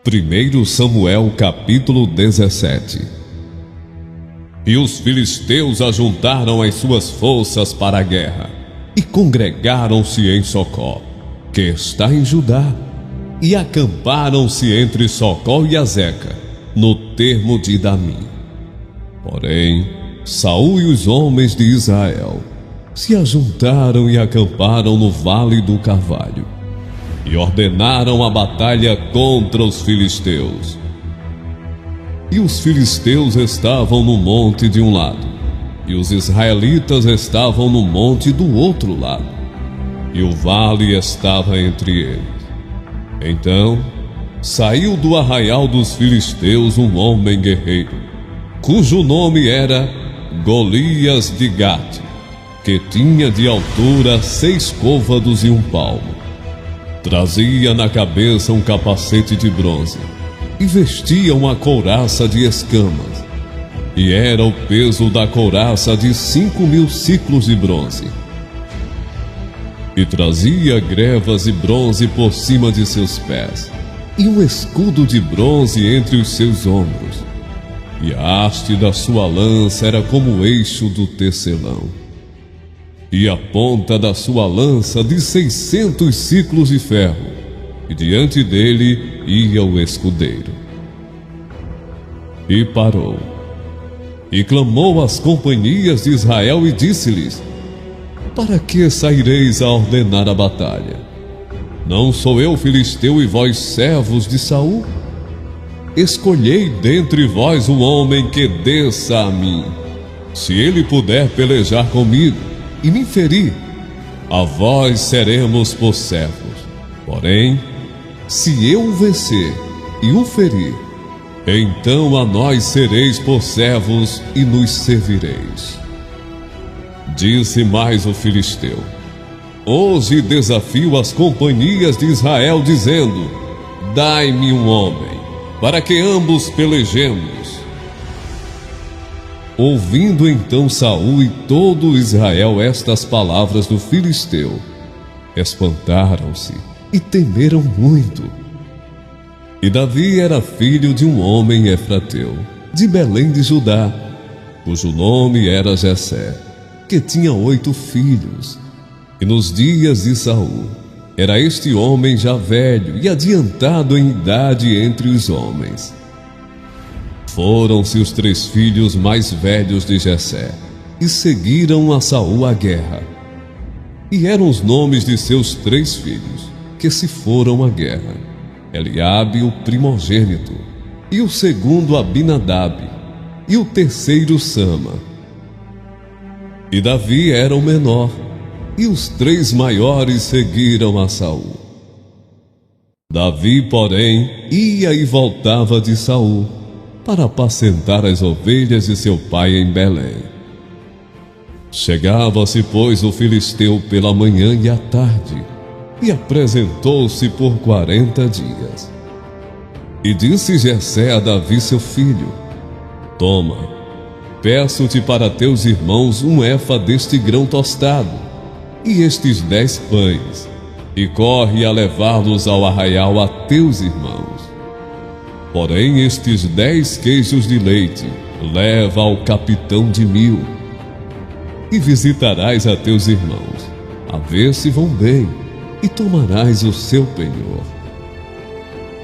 1 Samuel capítulo 17. E os filisteus ajuntaram as suas forças para a guerra, e congregaram-se em Socó, que está em Judá, e acamparam-se entre Socó e Azeca, no termo de Damim. Porém, Saul e os homens de Israel se ajuntaram e acamparam no vale do Carvalho, e ordenaram a batalha contra os filisteus. E os filisteus estavam no monte de um lado, e os israelitas estavam no monte do outro lado, e o vale estava entre eles. Então saiu do arraial dos filisteus um homem guerreiro, cujo nome era Golias de Gate, que tinha de altura 6 côvados e 1 palmo. Trazia na cabeça um capacete de bronze, e vestia uma couraça de escamas, e era o peso da couraça de 5.000 siclos de bronze. E trazia grevas de bronze por cima de seus pés, e um escudo de bronze entre os seus ombros, e a haste da sua lança era como o eixo do tecelão, e a ponta da sua lança de 600 siclos de ferro, e diante dele ia o escudeiro. E parou, e clamou às companhias de Israel e disse-lhes: para que saireis a ordenar a batalha? Não sou eu filisteu e vós servos de Saul? Escolhei dentre vós um homem que desça a mim. Se ele puder pelejar comigo e me ferir, a vós seremos por servos. Porém, se eu o vencer e o ferir, então a nós sereis por servos e nos servireis. Disse mais o filisteu: hoje desafio as companhias de Israel, dizendo: dai-me um homem, para que ambos pelejemos. Ouvindo então Saul e todo Israel estas palavras do filisteu, espantaram-se e temeram muito. E Davi era filho de um homem efrateu, de Belém de Judá, cujo nome era Jessé, que tinha 8 filhos. E nos dias de Saul, era este homem já velho e adiantado em idade entre os homens. Foram-se os 3 filhos mais velhos de Jessé, e seguiram a Saul à guerra. E eram os nomes de seus 3 filhos, que se foram à guerra: Eliabe, o primogênito, e o segundo Abinadab, e o terceiro Sama. E Davi era o menor, e os 3 maiores seguiram a Saul. Davi, porém, ia e voltava de Saul, para apacentar as ovelhas de seu pai em Belém. Chegava-se, pois, o filisteu pela manhã e à tarde, e apresentou-se por 40 dias. E disse Jessé a Davi seu filho: toma, peço-te para teus irmãos um éfa deste grão tostado, e estes 10 pães, e corre a levá-los ao arraial a teus irmãos. Porém estes 10 queijos de leite leva ao capitão de 1000, e visitarás a teus irmãos, a ver se vão bem, e tomarás o seu penhor.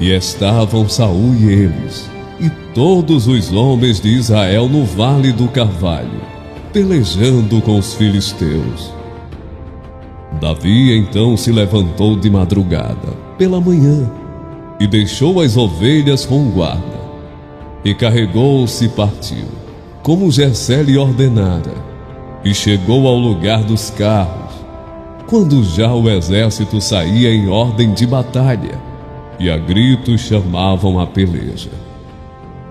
E estavam Saul e eles, e todos os homens de Israel no vale do Carvalho, pelejando com os filisteus. Davi então se levantou de madrugada, pela manhã, e deixou as ovelhas com guarda, e carregou-se e partiu, como Jessé lhe ordenara, e chegou ao lugar dos carros, quando já o exército saía em ordem de batalha, e a gritos chamavam a peleja.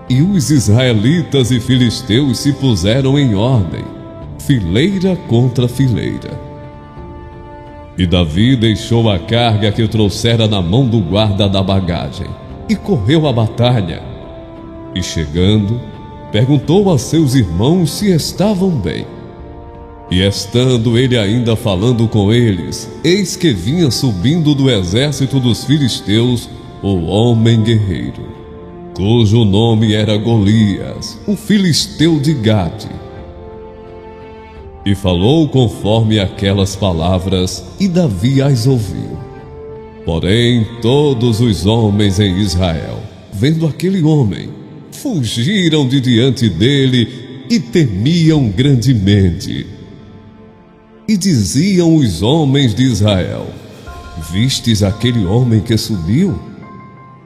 E os israelitas e filisteus se puseram em ordem, fileira contra fileira. E Davi deixou a carga que trouxera na mão do guarda da bagagem, e correu à batalha. E chegando, perguntou a seus irmãos se estavam bem. E estando ele ainda falando com eles, eis que vinha subindo do exército dos filisteus o homem guerreiro, cujo nome era Golias, o filisteu de Gade. E falou conforme aquelas palavras, e Davi as ouviu. Porém, todos os homens em Israel, vendo aquele homem, fugiram de diante dele e temiam grandemente. E diziam os homens de Israel: vistes aquele homem que subiu?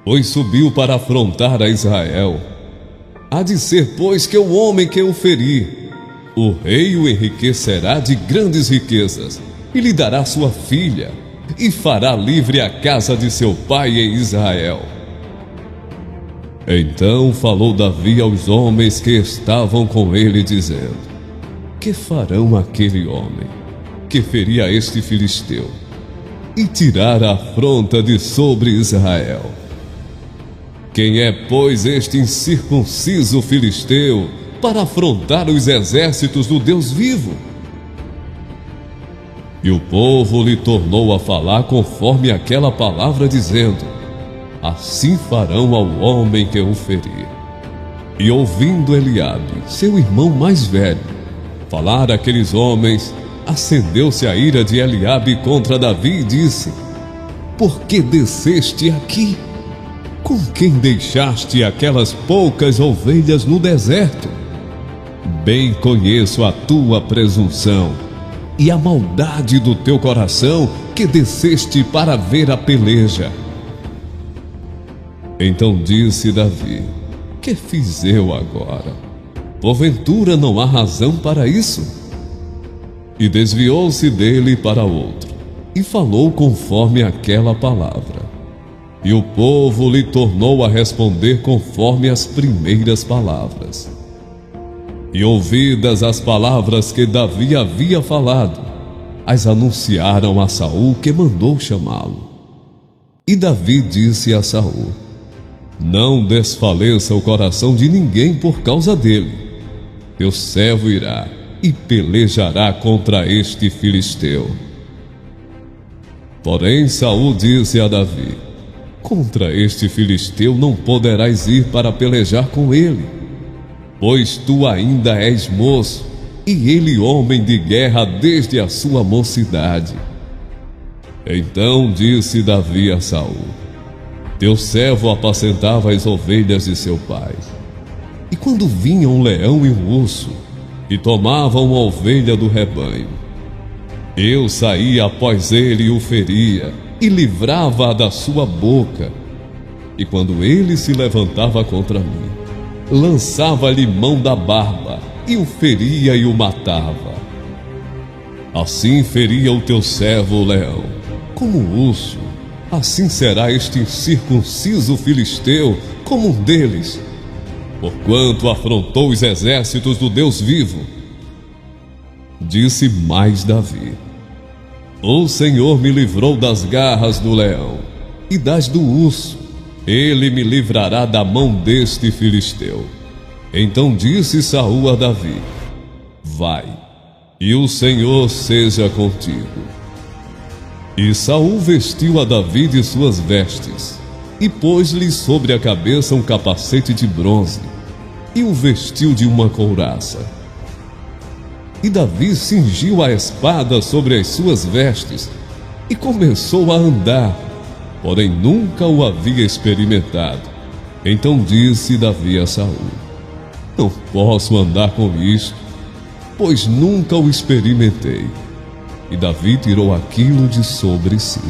Pois subiu para afrontar a Israel. Há de ser, pois, que o homem que o ferir, o rei o enriquecerá de grandes riquezas, e lhe dará sua filha, e fará livre a casa de seu pai em Israel. Então falou Davi aos homens que estavam com ele, dizendo: que farão aquele homem que feria este filisteu e tirar a afronta de sobre Israel? Quem é, pois, este incircunciso filisteu para afrontar os exércitos do Deus vivo? E o povo lhe tornou a falar conforme aquela palavra, dizendo: assim farão ao homem que o ferir. E ouvindo Eliabe, seu irmão mais velho, falar aqueles homens, acendeu-se a ira de Eliabe contra Davi e disse: por que desceste aqui? Com quem deixaste aquelas poucas ovelhas no deserto? Bem conheço a tua presunção e a maldade do teu coração, que desceste para ver a peleja. Então disse Davi: que fiz eu agora? Porventura não há razão para isso? E desviou-se dele para outro, e falou conforme aquela palavra. E o povo lhe tornou a responder conforme as primeiras palavras. E ouvidas as palavras que Davi havia falado, as anunciaram a Saul, que mandou chamá-lo. E Davi disse a Saul: não desfaleça o coração de ninguém por causa dele. Teu servo irá e pelejará contra este filisteu. Porém Saul disse a Davi: contra este filisteu não poderás ir para pelejar com ele, pois tu ainda és moço, e ele homem de guerra desde a sua mocidade. Então disse Davi a Saul: teu servo apacentava as ovelhas de seu pai. E quando vinha um leão e um urso, e tomavam uma ovelha do rebanho, eu saía após ele e o feria, e livrava-a da sua boca. E quando ele se levantava contra mim, lançava-lhe mão da barba, e o feria e o matava. Assim feria o teu servo o leão, como o urso, assim será este incircunciso filisteu como um deles, porquanto afrontou os exércitos do Deus vivo. Disse mais Davi: o Senhor me livrou das garras do leão e das do urso, ele me livrará da mão deste filisteu. Então disse Saul a Davi: vai, e o Senhor seja contigo. E Saul vestiu a Davi de suas vestes, e pôs-lhe sobre a cabeça um capacete de bronze, e o vestiu de uma couraça. E Davi cingiu a espada sobre as suas vestes, e começou a andar, porém nunca o havia experimentado. Então disse Davi a Saul: não posso andar com isto, pois nunca o experimentei. E Davi tirou aquilo de sobre si.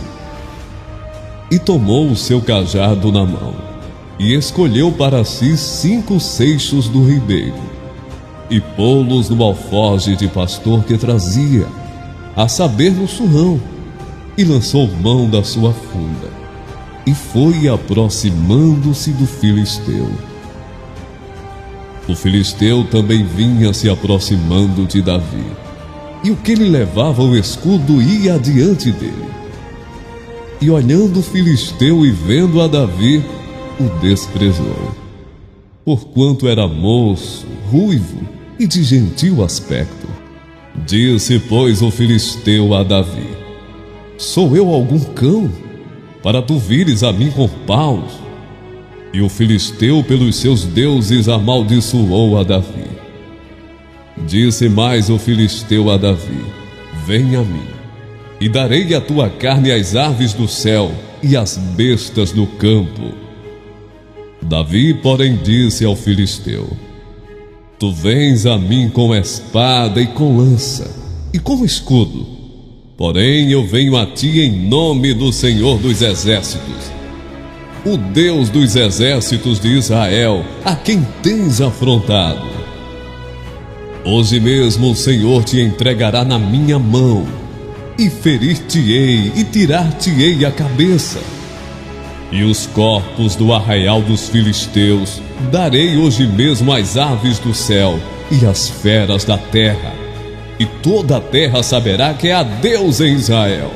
E tomou o seu cajado na mão, e escolheu para si 5 seixos do ribeiro, e pô-los no alforje de pastor que trazia, a saber, no surrão, e lançou mão da sua funda, e foi aproximando-se do filisteu. O filisteu também vinha se aproximando de Davi, e o que lhe levava o escudo ia adiante dele. E olhando o filisteu e vendo a Davi, o desprezou, porquanto era moço, ruivo e de gentil aspecto. Disse, pois, o filisteu a Davi: sou eu algum cão, para tu vires a mim com paus. E o filisteu pelos seus deuses amaldiçoou a Davi. Disse mais o filisteu a Davi: vem a mim, e darei a tua carne às aves do céu e às bestas do campo. Davi, porém, disse ao filisteu: tu vens a mim com espada e com lança, e com escudo. Porém, eu venho a ti em nome do Senhor dos Exércitos, o Deus dos exércitos de Israel, a quem tens afrontado. Hoje mesmo o Senhor te entregará na minha mão, e ferir-te-ei e tirar-te-ei a cabeça. E os corpos do arraial dos filisteus darei hoje mesmo às aves do céu e às feras da terra. E toda a terra saberá que há Deus em Israel.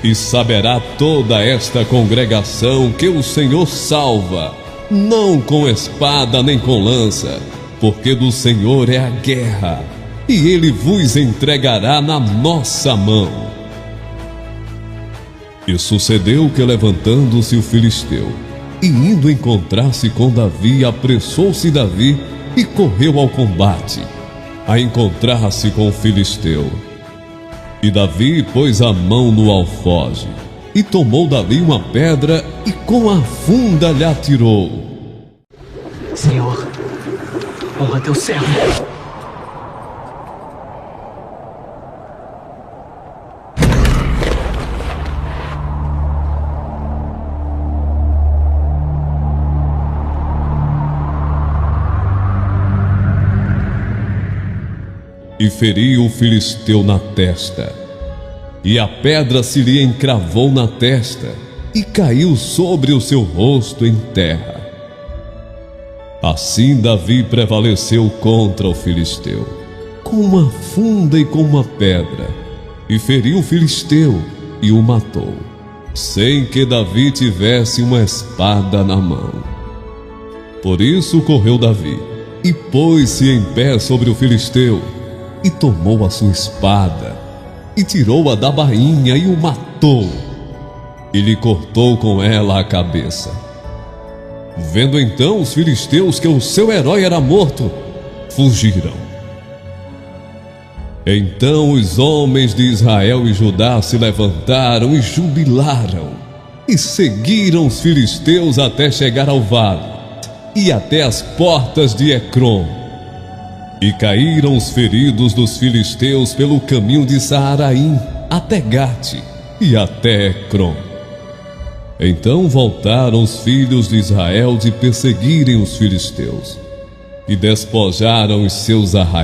E saberá toda esta congregação que o Senhor salva, não com espada nem com lança, porque do Senhor é a guerra, e Ele vos entregará na nossa mão. E sucedeu que, levantando-se o filisteu e indo encontrar-se com Davi, apressou-se Davi e correu ao combate, a encontrar-se com o filisteu. E Davi pôs a mão no alfoge, e tomou Davi uma pedra, e com a funda lhe atirou. Senhor, honra teu servo. E feriu o filisteu na testa, e a pedra se lhe encravou na testa, e caiu sobre o seu rosto em terra. Assim Davi prevaleceu contra o filisteu, com uma funda e com uma pedra, e feriu o filisteu e o matou, sem que Davi tivesse uma espada na mão. Por isso correu Davi, e pôs-se em pé sobre o filisteu, e tomou a sua espada, e tirou-a da bainha, e o matou, e lhe cortou com ela a cabeça. Vendo então os filisteus que o seu herói era morto, fugiram. Então os homens de Israel e Judá se levantaram e jubilaram, e seguiram os filisteus até chegar ao vale, e até as portas de Ecrom. E caíram os feridos dos filisteus pelo caminho de Saaraim, até Gate e até Ecrom. Então voltaram os filhos de Israel de perseguirem os filisteus, e despojaram os seus arraiais.